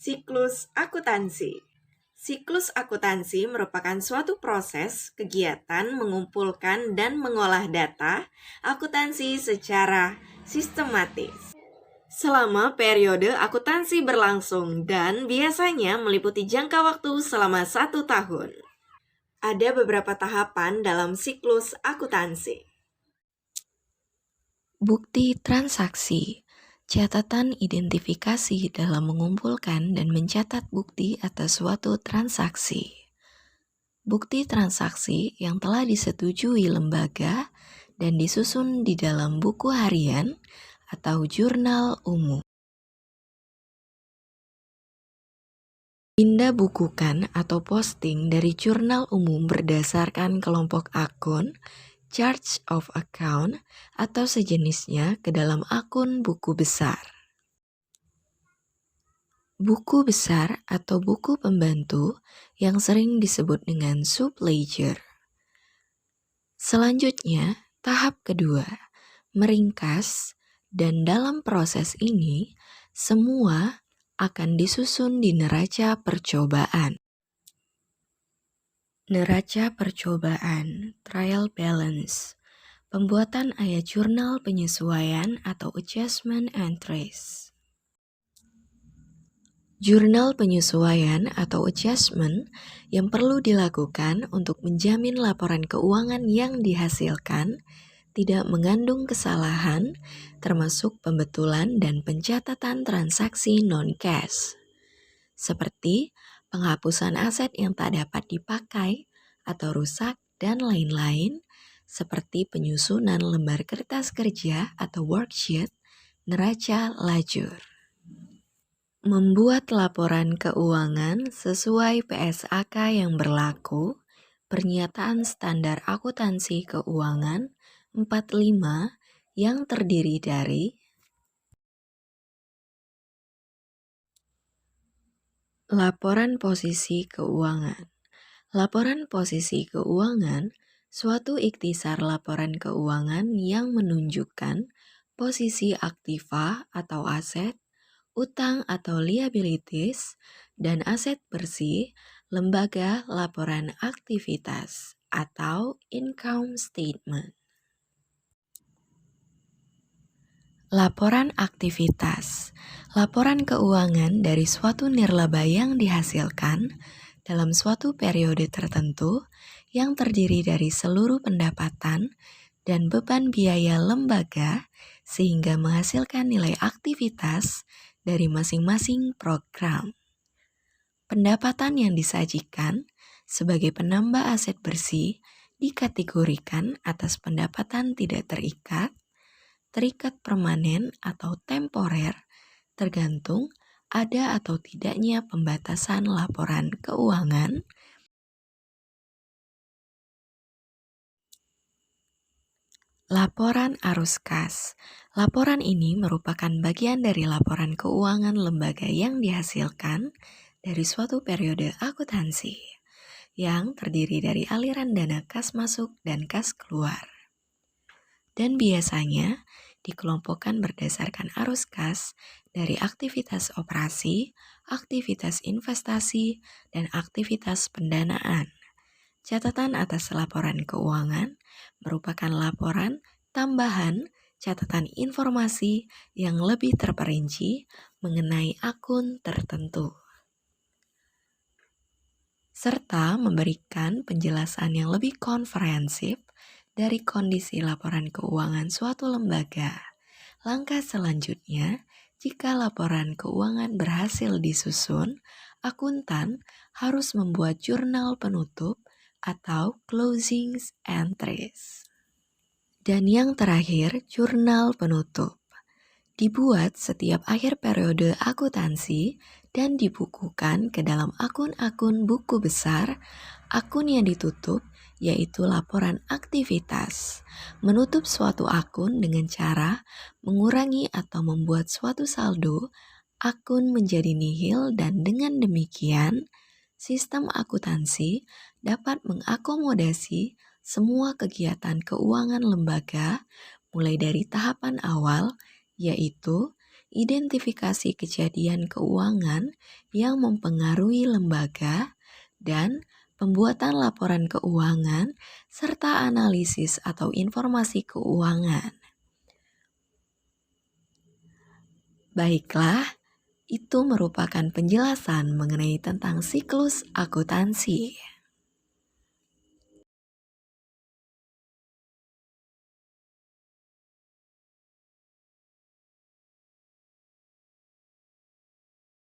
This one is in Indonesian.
Siklus akuntansi. Siklus akuntansi merupakan suatu proses kegiatan mengumpulkan dan mengolah data akuntansi secara sistematis. Selama periode akuntansi berlangsung dan biasanya meliputi jangka waktu selama 1 tahun. Ada beberapa tahapan dalam siklus akuntansi. Bukti transaksi. Catatan identifikasi dalam mengumpulkan dan mencatat bukti atas suatu transaksi. Bukti transaksi yang telah disetujui lembaga dan disusun di dalam buku harian atau jurnal umum. Pindah bukukan atau posting dari jurnal umum berdasarkan kelompok akun, charge of account, atau sejenisnya ke dalam akun buku besar. Buku besar atau buku pembantu yang sering disebut dengan subledger. Selanjutnya, tahap kedua, meringkas, dan dalam proses ini, semua akan disusun di neraca percobaan. Neraca percobaan, trial balance, pembuatan ayat jurnal penyesuaian atau adjustment entries. Jurnal penyesuaian atau adjustment yang perlu dilakukan untuk menjamin laporan keuangan yang dihasilkan tidak mengandung kesalahan, termasuk pembetulan dan pencatatan transaksi non-cash, seperti penghapusan aset yang tak dapat dipakai atau rusak dan lain-lain, seperti penyusunan lembar kertas kerja atau worksheet, neraca lajur. Membuat laporan keuangan sesuai PSAK yang berlaku, Pernyataan Standar Akuntansi Keuangan 45 yang terdiri dari laporan posisi keuangan. Laporan posisi keuangan, suatu ikhtisar laporan keuangan yang menunjukkan posisi aktiva atau aset, utang atau liabilities, dan aset bersih lembaga laporan aktivitas atau income statement. Laporan aktivitas, laporan keuangan dari suatu nirlaba yang dihasilkan dalam suatu periode tertentu yang terdiri dari seluruh pendapatan dan beban biaya lembaga sehingga menghasilkan nilai aktivitas dari masing-masing program. Pendapatan yang disajikan sebagai penambah aset bersih dikategorikan atas pendapatan tidak terikat, terikat permanen atau temporer, tergantung ada atau tidaknya pembatasan laporan keuangan. Laporan arus kas. Laporan ini merupakan bagian dari laporan keuangan lembaga yang dihasilkan dari suatu periode akuntansi yang terdiri dari aliran dana kas masuk dan kas keluar. Dan biasanya dikelompokkan berdasarkan arus kas dari aktivitas operasi, aktivitas investasi, dan aktivitas pendanaan. Catatan atas laporan keuangan merupakan laporan tambahan catatan informasi yang lebih terperinci mengenai akun tertentu, serta memberikan penjelasan yang lebih komprehensif dari kondisi laporan keuangan suatu lembaga. Langkah selanjutnya, jika laporan keuangan berhasil disusun, akuntan harus membuat jurnal penutup atau closing entries. Dan yang terakhir, jurnal penutup. Dibuat setiap akhir periode akuntansi dan dibukukan ke dalam akun-akun buku besar. Akun yang ditutup yaitu laporan aktivitas. Menutup suatu akun dengan cara mengurangi atau membuat suatu saldo akun menjadi nihil, dan dengan demikian sistem akuntansi dapat mengakomodasi semua kegiatan keuangan lembaga mulai dari tahapan awal, yaitu identifikasi kejadian keuangan yang mempengaruhi lembaga, dan pembuatan laporan keuangan, serta analisis atau informasi keuangan. Baiklah, itu merupakan penjelasan mengenai tentang siklus akuntansi.